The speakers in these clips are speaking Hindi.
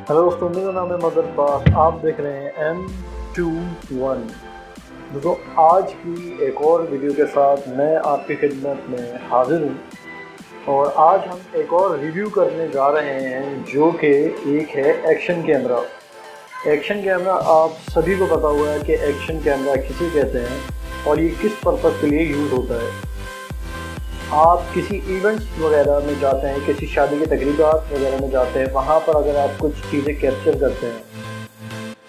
हेलो दोस्तों, मेरा नाम है मदर पास। आप देख रहे हैं M21। दोस्तों, आज की एक और वीडियो के साथ मैं आपकी खिदमत में हाजिर हूँ और आज हम एक और रिव्यू करने जा रहे हैं जो कि एक है एक्शन कैमरा। एक्शन कैमरा आप सभी को पता हुआ है कि एक्शन कैमरा किसे कहते हैं और ये किस पर्पज़ के लिए यूज़ होता है। आप किसी इवेंट्स वगैरह में जाते हैं, किसी शादी के तकरीबात वगैरह में जाते हैं, वहाँ पर अगर आप कुछ चीज़ें कैप्चर करते हैं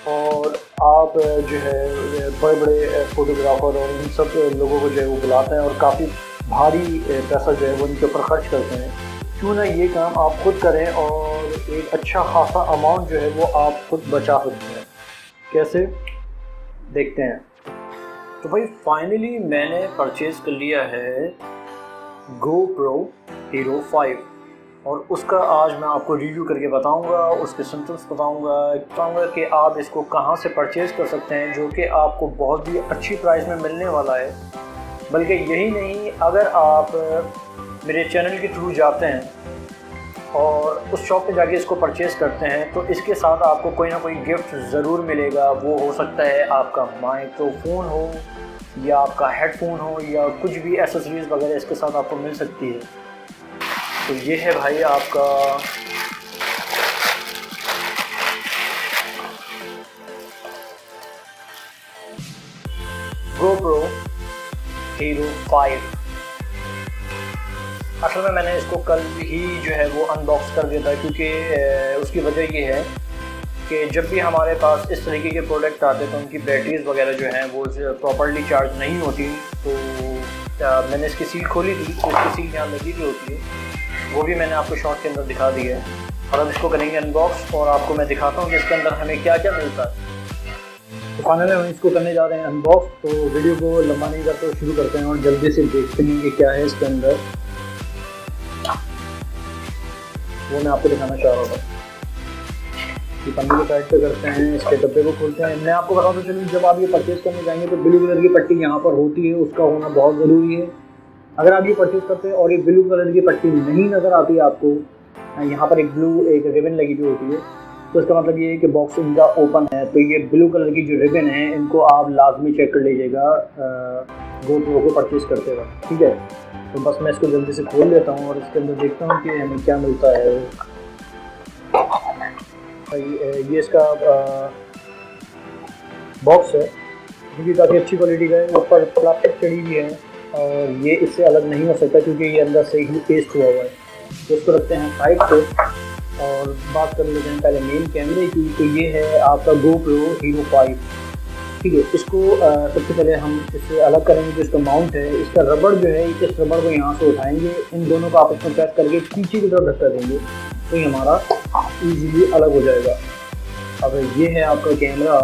और आप जो है बड़े बड़े फ़ोटोग्राफ़र और इन सब लोगों को जो है वो बुलाते हैं और काफ़ी भारी पैसा जो है वो इनके ऊपर ख़र्च करते हैं, क्यों ना ये काम आप खुद करें और एक अच्छा खासा अमाउंट जो है वो आप खुद बचा सकते हैं। कैसे, देखते हैं। तो भाई फाइनली मैंने परचेज़ कर लिया है GoPro Hero 5 और उसका आज मैं आपको रिव्यू करके बताऊंगा, उसके सिम्टम्स बताऊंगा कि आप इसको कहां से परचेज़ कर सकते हैं, जो कि आपको बहुत ही अच्छी प्राइस में मिलने वाला है। बल्कि यही नहीं, अगर आप मेरे चैनल के थ्रू जाते हैं और उस शॉप पे जाके इसको परचेज़ करते हैं तो इसके साथ आपको कोई ना कोई गिफ्ट ज़रूर मिलेगा। वो हो सकता है आपका माइक्रोफोन हो या आपका हेडफोन हो या कुछ भी एसेसरीज़ वगैरह इसके साथ आपको मिल सकती है। तो ये है भाई आपका GoPro Hero 5। असल में मैंने इसको कल ही जो है वो अनबॉक्स कर दिया था, क्योंकि उसकी वजह ये है कि जब भी हमारे पास इस तरीके के प्रोडक्ट आते हैं तो उनकी बैटरीज़ वगैरह जो हैं वो प्रॉपर्ली चार्ज नहीं होती। तो मैंने इसकी सील खोली थी तो इसकी सील यहाँ लगी हुई होती है, वो भी मैंने आपको शॉर्ट के अंदर दिखा दी है। और अब इसको करेंगे अनबॉक्स और आपको मैं दिखाता हूँ कि इसके अंदर हमें क्या क्या मिलता है। तो फाइनली हम इसको करने जा रहे हैं अनबॉक्स। तो वीडियो को लंबा नहीं करते, शुरू करते हैं और जल्दी से देखते हैं कि क्या है इसके अंदर। वो मैं आपको दिखाना चाह रहा था कि पन्नी को साइड पे करते हैं, इसके डब्बे को खोलते हैं। मैं आपको बताऊँ तो चलिए, जब आप ये परचेज़ करने जाएंगे तो ब्लू कलर की पट्टी यहाँ पर होती है, उसका होना बहुत ज़रूरी है। अगर आप ये परचेज़ करते हैं और ये ब्लू कलर की पट्टी नहीं नज़र आती आपको, यहाँ पर एक रिबन लगी हुई होती है, तो इसका मतलब ये है कि बॉक्स इनका ओपन है। तो ये ब्लू कलर की जो रिबन है इनको आप लाजमी चेक कर लीजिएगा GoPro को परचेज़ करते वक्त, ठीक है। तो बस मैं इसको जल्दी से खोल लेता हूँ और इसके अंदर देखता हूँ कि हमें क्या मिलता है। ये इसका बॉक्स है जो कि काफ़ी अच्छी क्वालिटी का है, ऊपर प्लास्टिक चढ़ी हुई है और ये इससे अलग नहीं हो सकता क्योंकि ये अंदर से ही पेस्ट हुआ हुआ है। तो इसको रखते हैं साइड पे और बात कर लेते हैं पहले मेन कैमरे की। तो ये है आपका GoPro Hero 5, ठीक है। इसको सबसे पहले हम इससे अलग करेंगे। जो इसका माउंट है, इसका रबड़ जो है, इस रबड़ को यहाँ से उठाएंगे, इन दोनों को आपस में प्रेस करके पीछे की तरफ धक्का देंगे तो ये हमारा इजीली अलग हो जाएगा। अब ये है आपका कैमरा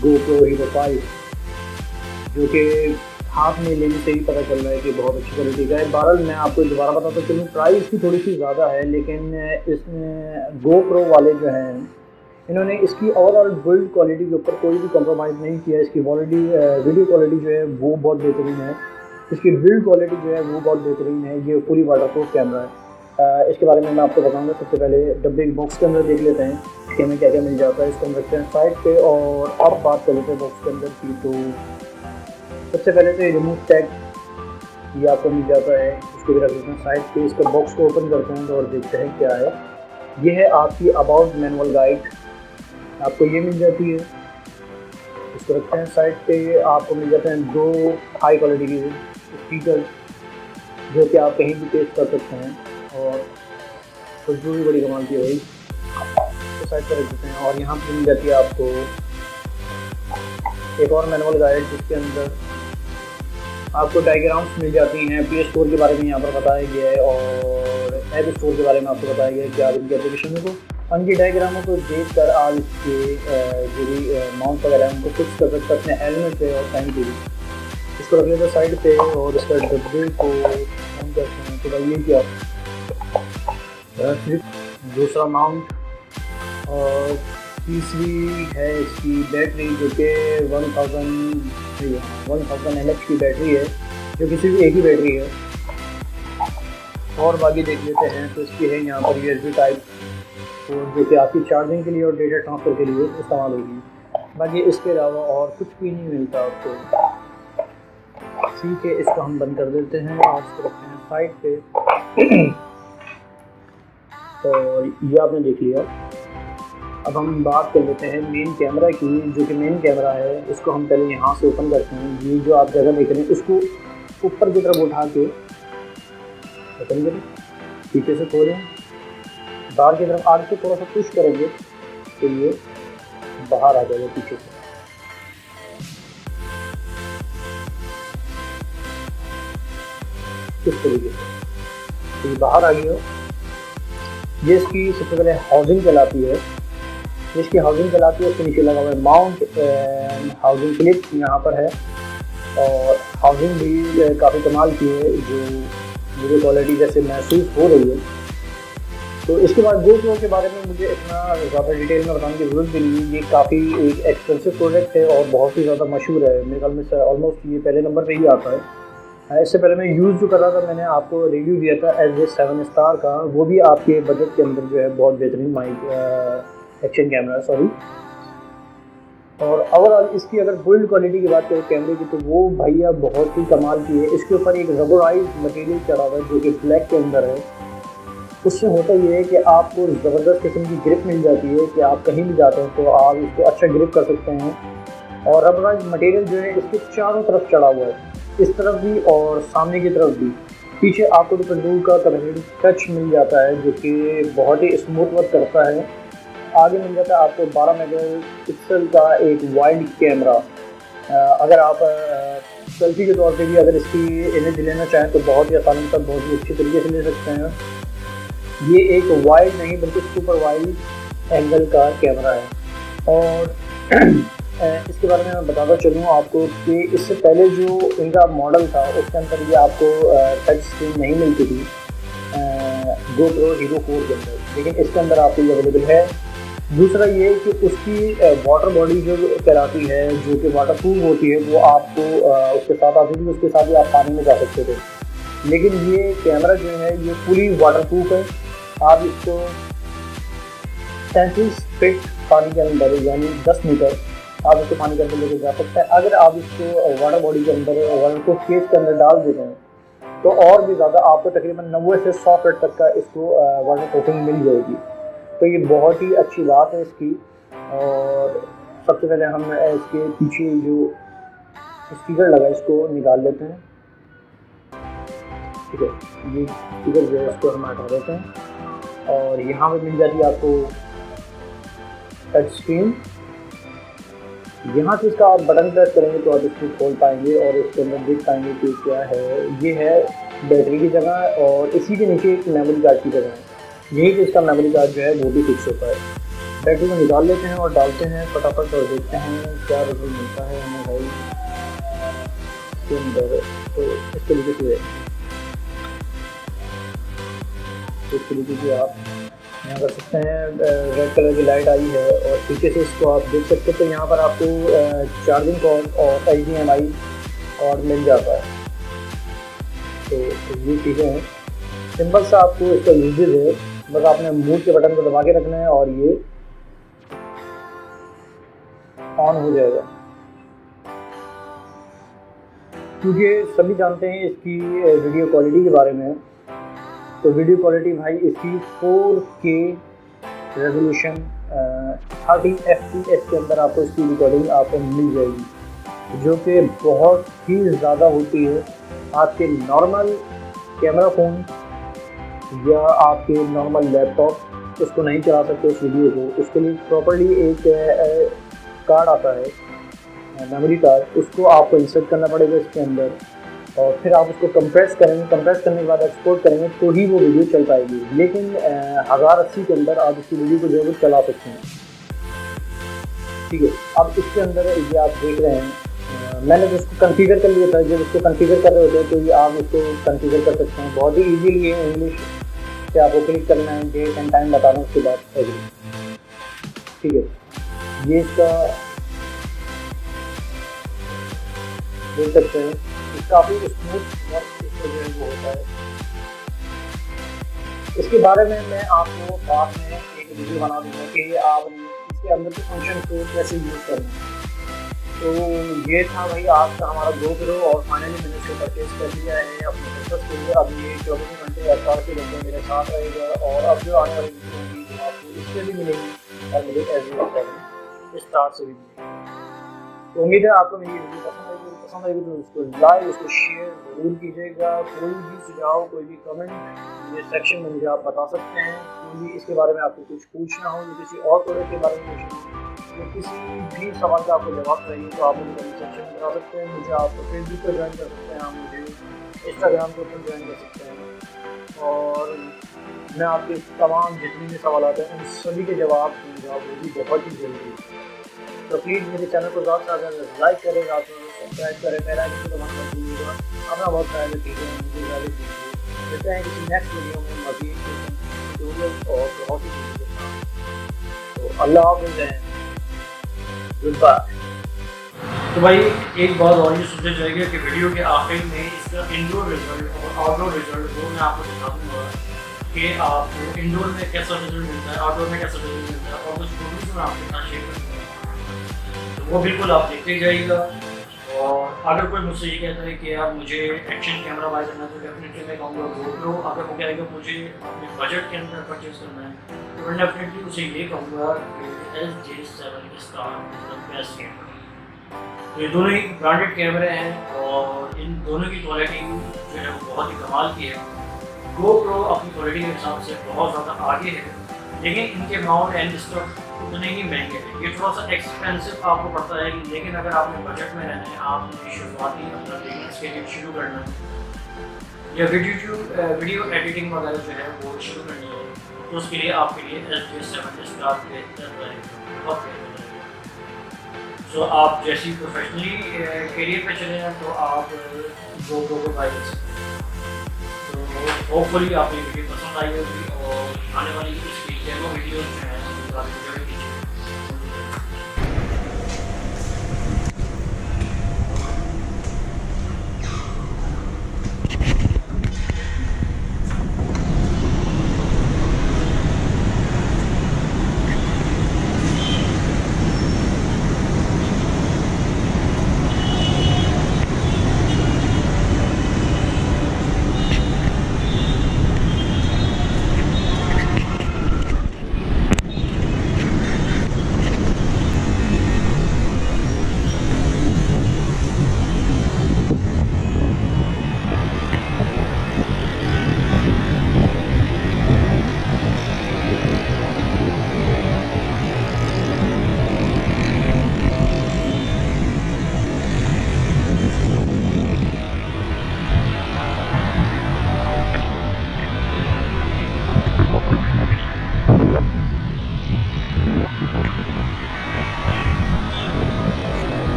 GoPro Hero 5, जो कि हाथ में लेने से ही पता चल रहा है कि बहुत अच्छी क्वालिटी का है। बहरहाल मैं आपको दोबारा बताता चलूँ, प्राइस की थोड़ी सी ज़्यादा है, लेकिन इसमें GoPro वाले जो हैं इन्होंने इसकी ओवरऑल बिल्ड क्वालिटी के ऊपर कोई भी कॉम्प्रोमाइज़ नहीं किया। इसकी वीडियो क्वालिटी जो है वो बहुत बेहतरीन है, इसकी बिल्ड क्वालिटी जो है वो बहुत बेहतरीन है। ये फुली वाटरप्रूफ कैमरा है। इसके बारे में मैं आपको बताऊंगा। सबसे पहले डब्बे के बॉक्स के अंदर देख लेते हैं कि हमें क्या क्या मिल जाता है। इसको हम रखते हैं साइड पे और अब बात कर लेते हैं बॉक्स के अंदर की। तो सबसे पहले तो ये रिमूव टैग ये आपको मिल जाता है, इसको भी रख लेते हैं साइड पे। इसका बॉक्स को ओपन करते हैं और देखते हैं क्या है। ये है आपकी अबाउट मैनुअल गाइड, आपको ये मिल जाती है। इसको रखते हैं साइड पे। आपको मिल जाते हैं 2 हाई क्वालिटी के स्पीकर जो कि आप कहीं भी टेस्ट कर सकते हैं और खुशबू भी बड़ी कमाल की है भाई। तो साइड पर रख देते हैं और यहाँ पर मिल जाती है आपको एक और मैनुअल गाइड, जिसके अंदर आपको डायग्राम्स मिल जाती हैं। प्ले स्टोर के बारे में यहाँ पर बताया गया है और ऐप स्टोर के बारे में आपको बताया गया है कि आप इनकी एप्लीकेशन को, उनकी डायग्रामों को देख कर आप इसके जो भी माउंट वगैरह है उनको फिक्स कर सकते हैं अपने हेलमेट पे और टाइम पे भी। इसको रख लेते हैं साइड पे और इसका डब्बे को ऑन करते हैं। तो भाई ये क्या दूसरा माउंट और तीसरी है इसकी बैटरी, जो कि 1000 mAh की बैटरी है, जो कि सिर्फ एक ही बैटरी है। और बाकी देख लेते हैं तो इसकी है यहाँ पर USB टाइप पोर्ट जो कि आपकी चार्जिंग के लिए और डेटा ट्रांसफ़र के लिए इस्तेमाल होगी। बाकी इसके अलावा और कुछ भी नहीं मिलता आपको। ठीक है, इसको हम बंद कर देते हैं और इसको रखते हैं साइड पे। और ये आपने देख लिया। अब हम बात कर लेते हैं मेन कैमरा की। जो कि मेन कैमरा है इसको हम पहले यहाँ से ओपन करते हैं। ये जो आप जगह देख रहे हैं इसको ऊपर की तरफ उठा के ओपन करें, पीछे से खोलें, बाहर की तरफ आगे से थोड़ा सा पुश करेंगे तो ये बाहर आ जाएगा पीछे से। इस तरीके से ये बाहर आ गया। ये इसकी सबसे पहले हाउसिंग कहलाती है। जिसकी हाउसिंग कहलाती है उसके नीचे लगा हुआ है माउंट हाउसिंग क्लिप यहाँ पर है। और हाउसिंग भी काफ़ी कमाल की है, जो मुझे क्वालिटी जैसे महसूस हो रही है। तो इसके बाद GoPro के बारे में मुझे इतना ज़्यादा डिटेल में बताने की ज़रूरत भी नहीं है। ये काफ़ी एक एक्सपेंसिव प्रोडक्ट है और बहुत ही ज़्यादा मशहूर है। मेरे ख्याल में ऑलमोस्ट ये पहले नंबर पे ही आता है। इससे पहले मैं यूज़ जो कर रहा था, मैंने आपको रिव्यू दिया था एज ए 7 स्टार का। वो भी आपके बजट के अंदर जो है बहुत बेहतरीन माइक एक्शन कैमरा है, सॉरी। और ओवरऑल इसकी अगर बिल्ड क्वालिटी की बात करें कैमरे की, तो वो भैया बहुत ही कमाल की है। इसके ऊपर एक रबराइज मटेरियल चढ़ा हुआ है जो कि ब्लैक के अंदर है। उससे होता ये है कि आपको ज़बरदस्त किस्म की ग्रिप मिल जाती है कि आप कहीं भी जाते हैं तो आप इसको अच्छा ग्रिप कर सकते हैं। और रबराइज मटेरियल जो है इसके चारों तरफ चढ़ा हुआ है, इस तरफ भी और सामने की तरफ भी। पीछे आपको तो कंट्रोल का कैपेसिटी टच मिल जाता है जो कि बहुत ही स्मूथ वर्क करता है। आगे मिल जाता है आपको 12 मेगापिक्सल का एक वाइड कैमरा। अगर आप सेल्फी के तौर पे भी अगर इसकी इमेज लेना चाहें तो बहुत ही आसानी से बहुत ही अच्छी तरीके से ले सकते हैं। ये एक वाइड नहीं बल्कि सुपर वाइड एंगल का कैमरा है। और इसके बारे में मैं बताता चलूँ आपको कि इससे पहले जो इनका मॉडल था उसके अंदर ये आपको टच स्क्रीन नहीं मिलती थी GoPro Hero 4 के अंदर, लेकिन इसके अंदर आपको ये अवेलेबल है। दूसरा ये कि उसकी वाटर बॉडी जो कहलाती है, जो कि वाटर प्रूफ होती है, वो आपको उसके साथ आती थी। उसके साथ ही आप पानी में जा सकते थे। लेकिन ये कैमरा जो है ये फुली वाटर प्रूफ है। आप इसको 33 फीट पानी के अंदर यानी 10 मीटर आप इसको पानी के अंदर लेके जा सकते हैं। अगर आप इसको वाटर बॉडी के अंदर वाटर प्रूफ केस के अंदर डाल देते हैं तो और भी ज़्यादा आपको तकरीबन 90 से 100 फीट तक का इसको वाटर प्रूफिंग मिल जाएगी। तो ये बहुत ही अच्छी बात है इसकी। और सबसे पहले हम इसके पीछे जो स्टिकर लगा इसको निकाल लेते हैं। ठीक है, ये स्टिकर जो है इसको हम हटा देते हैं। और यहाँ पे मिल जाती है आपको टच स्क्रीन। यहाँ से इसका आप बटन प्रेस करेंगे तो आप इसको खोल पाएंगे और इसके अंदर देख पाएंगे कि क्या है। ये है बैटरी की जगह और इसी के नीचे एक मेमोरी कार्ड की जगह है। यही तो इसका मेमोरी कार्ड जो है वो भी फिक्स होता है। बैटरी को निकाल लेते हैं और डालते हैं फटाफट और देखते हैं क्या रिजल्ट मिलता है हमें भाई इसके अंदर। तो इस तरीके से आप यहाँ कर सकते हैं। रेड कलर की लाइट आई है और पीछे से इसको आप देख सकते हैं। तो यहाँ पर आपको चार्जिंग कॉर्ड और HDMI कॉर्ड मिल जाता है। तो ये चीज़ें हैं, सिंपल सा आपको इसका यूजेज है। बस आपने मूड के बटन को दबा के रखना है और ये ऑन हो जाएगा। क्योंकि सभी जानते हैं इसकी वीडियो क्वालिटी के बारे में। तो वीडियो क्वालिटी भाई इसकी 4K रेजोल्यूशन 30 FPS के अंदर आपको इसकी रिकॉर्डिंग आपको मिल जाएगी, जो कि बहुत ही ज़्यादा होती है। आपके नॉर्मल कैमरा फ़ोन या आपके नॉर्मल लैपटॉप उसको नहीं चला सकते उस वीडियो को। उसके लिए प्रॉपर्ली एक कार्ड आता है, मेमोरी कार्ड, उसको आपको इंसर्ट करना पड़ेगा इसके अंदर और फिर आप उसको कंप्रेस करेंगे। कंप्रेस करने के बाद एक्सपोर्ट करेंगे तो ही वो वीडियो चल पाएगी। लेकिन 1080 के अंदर आप इसकी वीडियो को जो है चला सकते हैं। ठीक है, अब इसके अंदर ये आप देख रहे हैं मैंने तो इसको कॉन्फ़िगर कर लिया था। जब इसको कॉन्फ़िगर कर रहे होते हैं तो ये आप इसको कॉन्फ़िगर कर सकते हैं बहुत ही ईजीली है। इंग्लिश से आपको क्लिक करना है, डेट एंड टाइम बता रहा हूँ, उसके बाद एग्री। ठीक है, ये इसका देख सकते हैं काफ़ी स्मूथ वर्क जो है वो होता है। इसके बारे में मैं आपको बाद में एक वीडियो बना दूँगा कि आप इसके अंदर के फंक्शन को कैसे यूज़ करना है। तो ये था भाई आज का हमारा GoPro और फाइनली मैंने इसको परचेज़ कर लिया है अपने पर्पज़ के लिए। अब ये 24 घंटे 48 घंटे मेरे साथ रहेगा और अब जो आने वाली वीडियो होगी वो आपको इससे भी मिलेंगी और मुझे एज यूज़ स्टार्ट से भी मिलेगी। तो उम्मीद है आपको मेरी वीडियो पसंद आएगी तो उसको लाइक उसको शेयर ज़रूर कीजिएगा। कोई भी सुझाव कोई भी कमेंट ये सेक्शन में मुझे आप बता सकते हैं। कोई भी इसके बारे में आपको कुछ पूछना हो या किसी और प्रोडक्ट के बारे में पूछना हो या किसी भी सवाल का आपको जवाब चाहिए तो आप मुझे कमेंट सेक्शन में बता सकते हैं। मुझे आप फेसबुक पर ज्वाइन कर सकते हैं, आप मुझे इंस्टाग्राम पर ज्वाइन कर सकते हैं और मैं आपके तमाम जितने भी सवाल आते हैं उन सभी के जवाब दूँगा। वो भी बहुत ही जल्दी। तो प्लीज़ मेरे चैनल को ज़्यादा से ज़्यादा लाइक करें, ज़्यादा से सब्सक्राइब करें, मेरा भी दबाना मत भूलिएगा। अपना बहुत सारे चीज़ें मुझे ज़्यादा कीजिए। मिलते हैं किसी नेक्स्ट वीडियो में मज़ीद ट्यूटोरियल और बहुत ही चीज़ों के साथ। तो अल्लाह हाफ़िज़ है, गुड बाय। तो भाई एक बात और ये सोचा जाएगा कि वीडियो के आखिर में इसका इंडोर रिजल्ट और आउटडोर रिजल्ट वो मैं आपको दिखा दूँगा कि आपको इंडोर में कैसा रिजल्ट मिलता है, आउटडोर में कैसा रिजल्ट मिलता है और कुछ फोटोज मैं आपके साथ शेयर करूँगा। तो वो बिल्कुल आप देखते जाइएगा। और अगर कोई मुझसे ये कहता है कि यार मुझे एक्शन कैमरा बाय करना है तो डेफिनेटली मैं कहूँगा GoPro। अगर वो कहेगा मुझे अपने बजट के अंदर परचेज करना है तो मैं डेफिनेटली उसे ये कहूँगा कि LG7 star is the best camera. तो ये दोनों ही ब्रांडेड कैमरे हैं और इन दोनों की क्वालिटी जो है वो बहुत ही कमाल की है। GoPro अपनी क्वालिटी के हिसाब से बहुत ज़्यादा आगे है लेकिन इनके माउंट एंड स्टफ उतने ही महंगे हैं। ये थोड़ा सा एक्सपेंसिव आपको पड़ता है लेकिन अगर आपने बजट में रहना है, आपने शुरुआती अपना बिजनेस के लिए शुरू करना है या वीडियो एडिटिंग वगैरह जो है वो शुरू करनी है तो उसके लिए आपके लिए LG7 स्टार बेहतर रहेगा, बहुत बेहतर रहेगा। सो आप जैसी प्रोफेशनली करियर पे चले हैं तो आप GoPro को बाय कर सकते हैं। तो होपफुली आपको ये वीडियो पसंद आई होगी और आने वाली इसकी डेमो वीडियो जो है